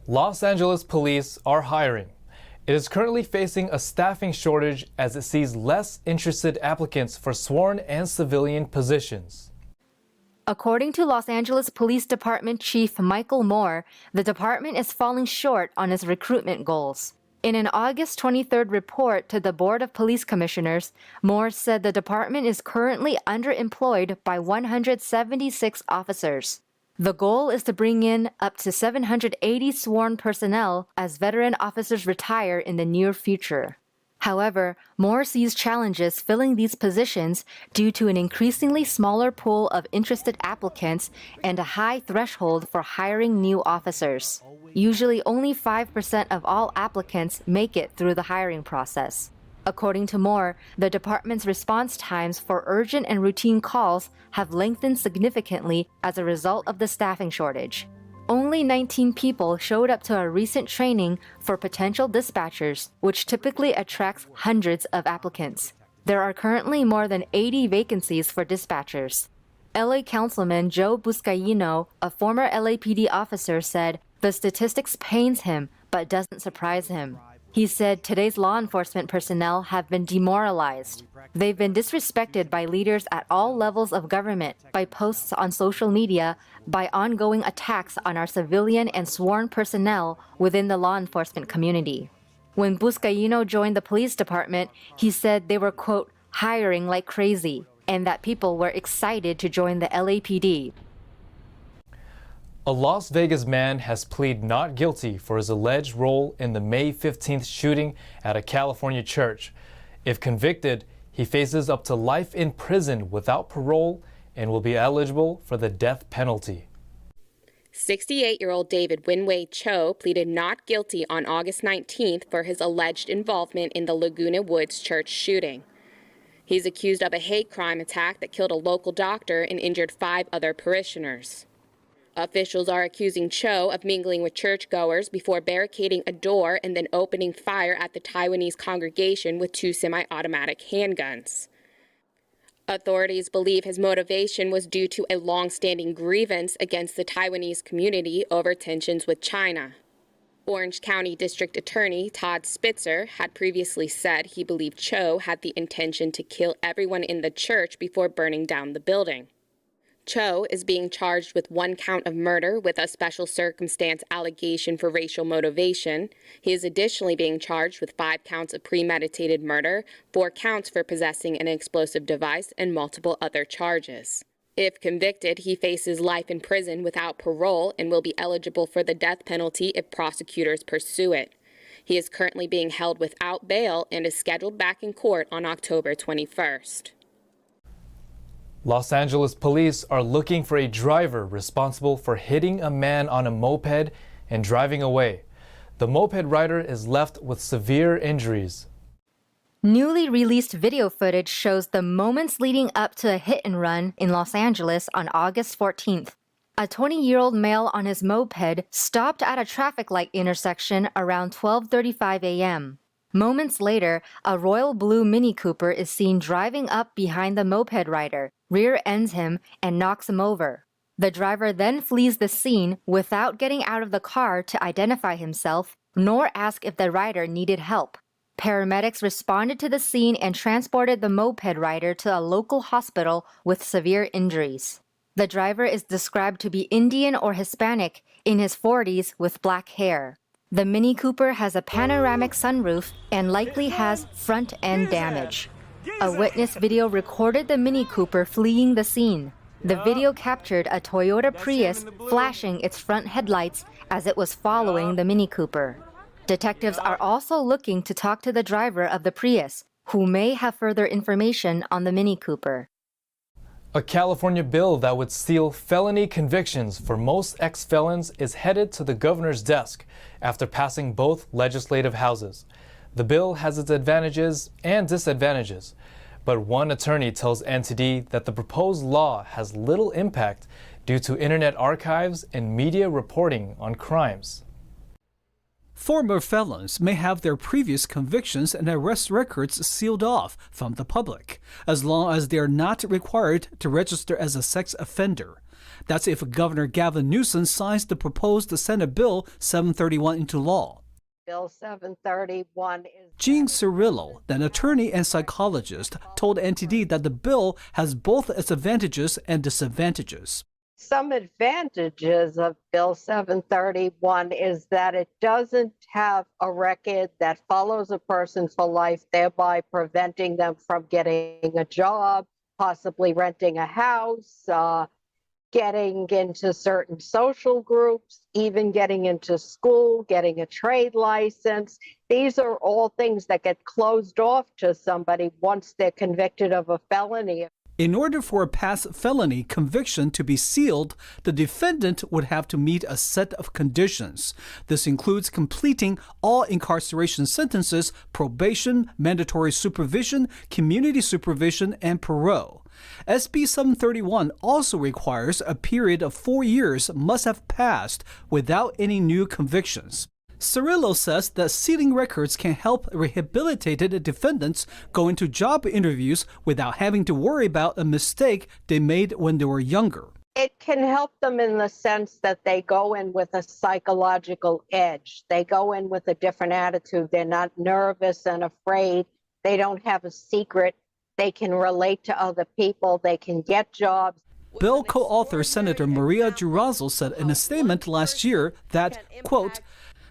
Los Angeles police are hiring. It is currently facing a staffing shortage as it sees less interested applicants for sworn and civilian positions. According to Los Angeles Police Department Chief Michael Moore, the department is falling short on its recruitment goals. In an August 23rd report to the Board of Police Commissioners, Moore said the department is currently underemployed by 176 officers. The goal is to bring in up to 780 sworn personnel as veteran officers retire in the near future. However, Moore sees challenges filling these positions due to an increasingly smaller pool of interested applicants and a high threshold for hiring new officers. Usually only 5% of all applicants make it through the hiring process. According to Moore, the department's response times for urgent and routine calls have lengthened significantly as a result of the staffing shortage. Only 19 people showed up to a recent training for potential dispatchers, which typically attracts hundreds of applicants. There are currently more than 80 vacancies for dispatchers. LA Councilman Joe Buscaino, a former LAPD officer, said the statistics pains him but doesn't surprise him. He said today's law enforcement personnel have been demoralized. They've been disrespected by leaders at all levels of government, by posts on social media, by ongoing attacks on our civilian and sworn personnel within the law enforcement community. When Buscaino joined the police department, he said they were, quote, hiring like crazy, and that people were excited to join the LAPD. A Las Vegas man has pleaded not guilty for his alleged role in the May 15th shooting at a California church. If convicted, he faces up to life in prison without parole and will be eligible for the death penalty. 68-year-old David Winway Cho pleaded not guilty on August 19th for his alleged involvement in the Laguna Woods church shooting. He's accused of a hate crime attack that killed a local doctor and injured 5 other parishioners. Officials are accusing Cho of mingling with churchgoers before barricading a door and then opening fire at the Taiwanese congregation with 2 semi-automatic handguns. Authorities believe his motivation was due to a long-standing grievance against the Taiwanese community over tensions with China. Orange County District Attorney Todd Spitzer had previously said he believed Cho had the intention to kill everyone in the church before burning down the building. Cho is being charged with 1 count of murder with a special circumstance allegation for racial motivation. He is additionally being charged with 5 counts of premeditated murder, 4 counts for possessing an explosive device, and multiple other charges. If convicted, he faces life in prison without parole and will be eligible for the death penalty if prosecutors pursue it. He is currently being held without bail and is scheduled back in court on October 21st. Los Angeles police are looking for a driver responsible for hitting a man on a moped and driving away. The moped rider is left with severe injuries. Newly released video footage shows the moments leading up to a hit and run in Los Angeles on August 14th. A 20-year-old male on his moped stopped at a traffic light intersection around 12:35 a.m. Moments later, a royal blue Mini Cooper is seen driving up behind the moped rider, rear-ends him, and knocks him over. The driver then flees the scene without getting out of the car to identify himself, nor ask if the rider needed help. Paramedics responded to the scene and transported the moped rider to a local hospital with severe injuries. The driver is described to be Indian or Hispanic, in his 40s with black hair. The Mini Cooper has a panoramic sunroof and likely has front-end damage. A witness video recorded the Mini Cooper fleeing the scene. The video captured a Toyota Prius flashing its front headlights as it was following the Mini Cooper. Detectives are also looking to talk to the driver of the Prius, who may have further information on the Mini Cooper. A California bill that would seal felony convictions for most ex-felons is headed to the governor's desk after passing both legislative houses. The bill has its advantages and disadvantages, but one attorney tells NTD that the proposed law has little impact due to internet archives and media reporting on crimes. Former felons may have their previous convictions and arrest records sealed off from the public, as long as they are not required to register as a sex offender. That's if Governor Gavin Newsom signs the proposed Senate Bill 731 into law. Bill 731 is... Jean Cirillo, an attorney and psychologist, told NTD that the bill has both its advantages and disadvantages. Some advantages of Bill 731 is that it doesn't have a record that follows a person for life, thereby preventing them from getting a job, possibly renting a house, getting into certain social groups, even getting into school, getting a trade license. These are all things that get closed off to somebody once they're convicted of a felony. In order for a past felony conviction to be sealed, the defendant would have to meet a set of conditions. This includes completing all incarceration sentences, probation, mandatory supervision, community supervision, and parole. SB 731 also requires a period of 4 years must have passed without any new convictions. Cirillo says that sealing records can help rehabilitated defendants go into job interviews without having to worry about a mistake they made when they were younger. It can help them in the sense that they go in with a psychological edge. They go in with a different attitude. They're not nervous and afraid. They don't have a secret. They can relate to other people. They can get jobs. Bill co-author Senator Maria Durazo said in a statement last year that, quote,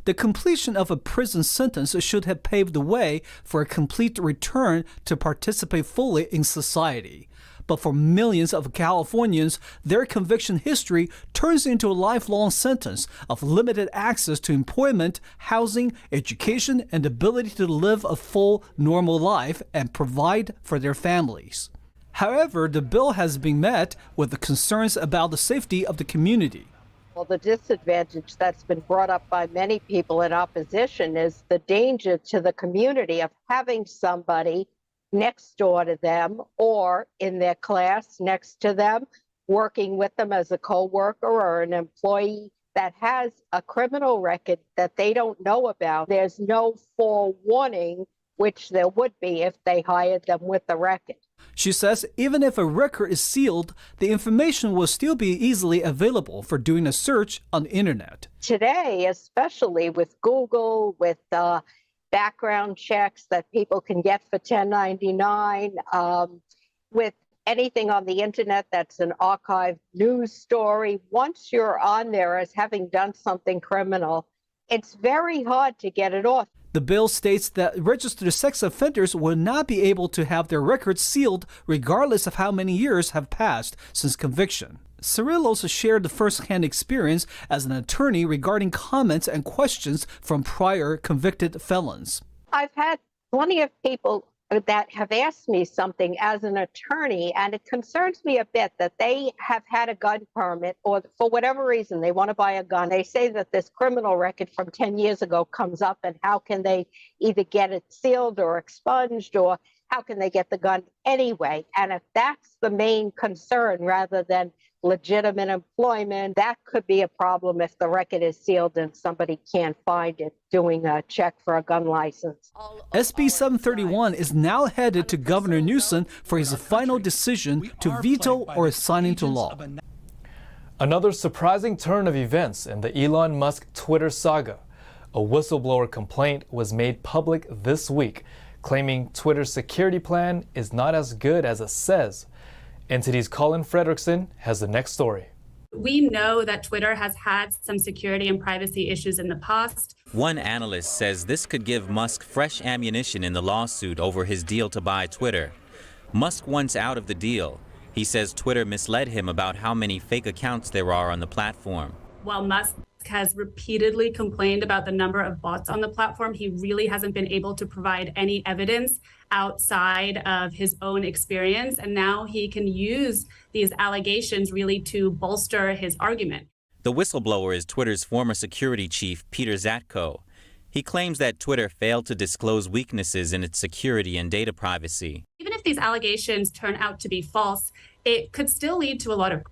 the completion of a prison sentence should have paved the way for a complete return to participate fully in society. But for millions of Californians, their conviction history turns into a lifelong sentence of limited access to employment, housing, education, and ability to live a full, normal life and provide for their families. However, the bill has been met with the concerns about the safety of the community. Well, the disadvantage that's been brought up by many people in opposition is the danger to the community of having somebody next door to them or in their class next to them, working with them as a co-worker or an employee that has a criminal record that they don't know about. There's no forewarning, which there would be if they hired them with a record. She says even if a record is sealed, the information will still be easily available for doing a search on the internet. Today, especially with Google, with background checks that people can get for 1099, with anything on the internet that's an archived news story, once you're on there as having done something criminal, it's very hard to get it off. The bill states that registered sex offenders will not be able to have their records sealed regardless of how many years have passed since conviction. Cirillo shared the first-hand experience as an attorney regarding comments and questions from prior convicted felons. I've had plenty of people that have asked me something as an attorney, and it concerns me a bit that they have had a gun permit, or for whatever reason they want to buy a gun. They say that this criminal record from 10 years ago comes up, and how can they either get it sealed or expunged, or how can they get the gun anyway? And if that's the main concern rather than legitimate employment, that could be a problem if the record is sealed and somebody can't find it doing a check for a gun license. SB 731 is now headed to Governor Newsom for his final decision to veto or sign into law. Another surprising turn of events in the Elon Musk Twitter saga. A whistleblower complaint was made public this week, claiming Twitter's security plan is not as good as it says. NTD's Colin Fredrickson has the next story. We know that Twitter has had some security and privacy issues in the past. One analyst says this could give Musk fresh ammunition in the lawsuit over his deal to buy Twitter. Musk wants out of the deal. He says Twitter misled him about how many fake accounts there are on the platform. While Musk has repeatedly complained about the number of bots on the platform, he really hasn't been able to provide any evidence outside of his own experience. And now he can use these allegations really to bolster his argument. The whistleblower is Twitter's former security chief, Peter Zatko. He claims that Twitter failed to disclose weaknesses in its security and data privacy. Even if these allegations turn out to be false, it could still lead to a lot of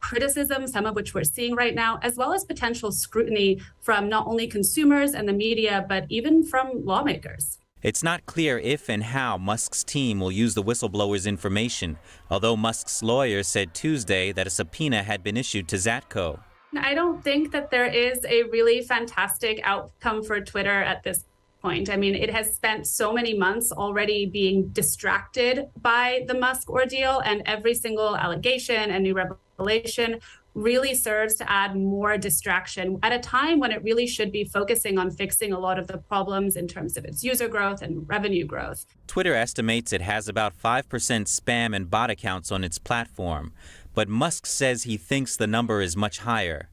criticism, some of which we're seeing right now, as well as potential scrutiny from not only consumers and the media, but even from lawmakers. It's not clear if and how Musk's team will use the whistleblower's information, although Musk's lawyer said Tuesday that a subpoena had been issued to Zatko. I don't think that there is a really fantastic outcome for Twitter at this point. I mean, it has spent so many months already being distracted by the Musk ordeal, and every single allegation and new revelation really serves to add more distraction at a time when it really should be focusing on fixing a lot of the problems in terms of its user growth and revenue growth. Twitter estimates it has about 5% spam and bot accounts on its platform, but Musk says he thinks the number is much higher.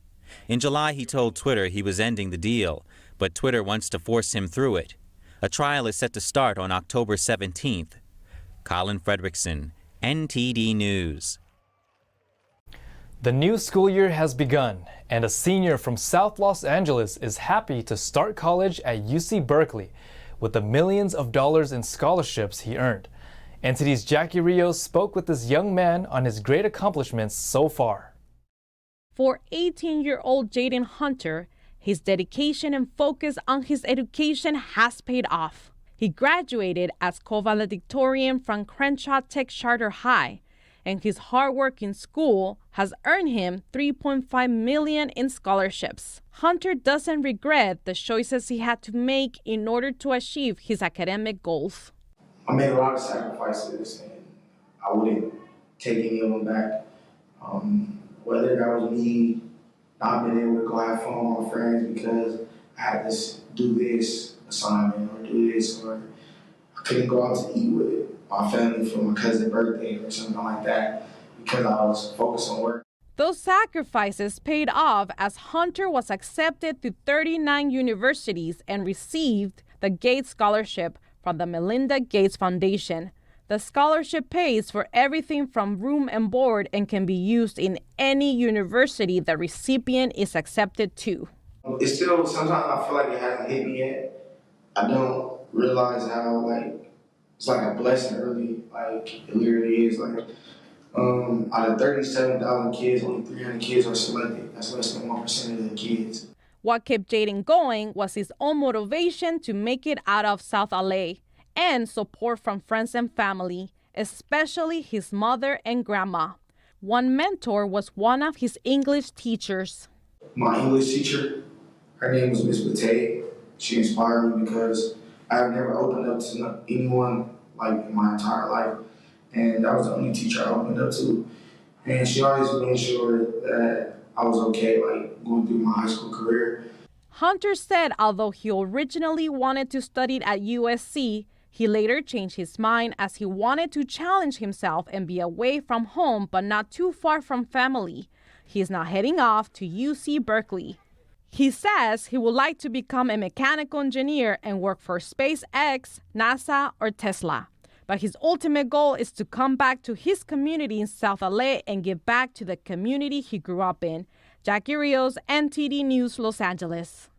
In July, he told Twitter he was ending the deal, but Twitter wants to force him through it. A trial is set to start on October 17th. Colin Fredrickson, NTD News. The new school year has begun, and a senior from South Los Angeles is happy to start college at UC Berkeley with the millions of dollars in scholarships he earned. NTD's Jackie Rios spoke with this young man on his great accomplishments so far. For 18-year-old Jaden Hunter, his dedication and focus on his education has paid off. He graduated as co-valedictorian from Crenshaw Tech Charter High, and his hard work in school has earned him $3.5 million in scholarships. Hunter doesn't regret the choices he had to make in order to achieve his academic goals. I made a lot of sacrifices, and I wouldn't take any of them back. Whether that was me not being able to go have fun with my friends because I had to do this assignment or do this, or I couldn't go out to eat with my family for my cousin's birthday or something like that because I was focused on work. Those sacrifices paid off as Hunter was accepted to 39 universities and received the Gates Scholarship from the Melinda Gates Foundation. The scholarship pays for everything from room and board and can be used in any university the recipient is accepted to. It's still, sometimes I feel like it hasn't hit me yet. I don't realize how, it's like a blessing, really. It literally is. Out of 37,000 kids, only 300 kids are selected. That's less than 1% of the kids. What kept Jaden going was his own motivation to make it out of South LA and support from friends and family, especially his mother and grandma. One mentor was one of his English teachers. My English teacher, her name was Miss Bate. She inspired me because I've never opened up to anyone in my entire life. And that was the only teacher I opened up to. And she always made sure that I was okay, going through my high school career. Hunter said although he originally wanted to study at USC, he later changed his mind as he wanted to challenge himself and be away from home but not too far from family. He is now heading off to UC Berkeley. He says he would like to become a mechanical engineer and work for SpaceX, NASA, or Tesla. But his ultimate goal is to come back to his community in South LA and give back to the community he grew up in. Jackie Rios, NTD News, Los Angeles.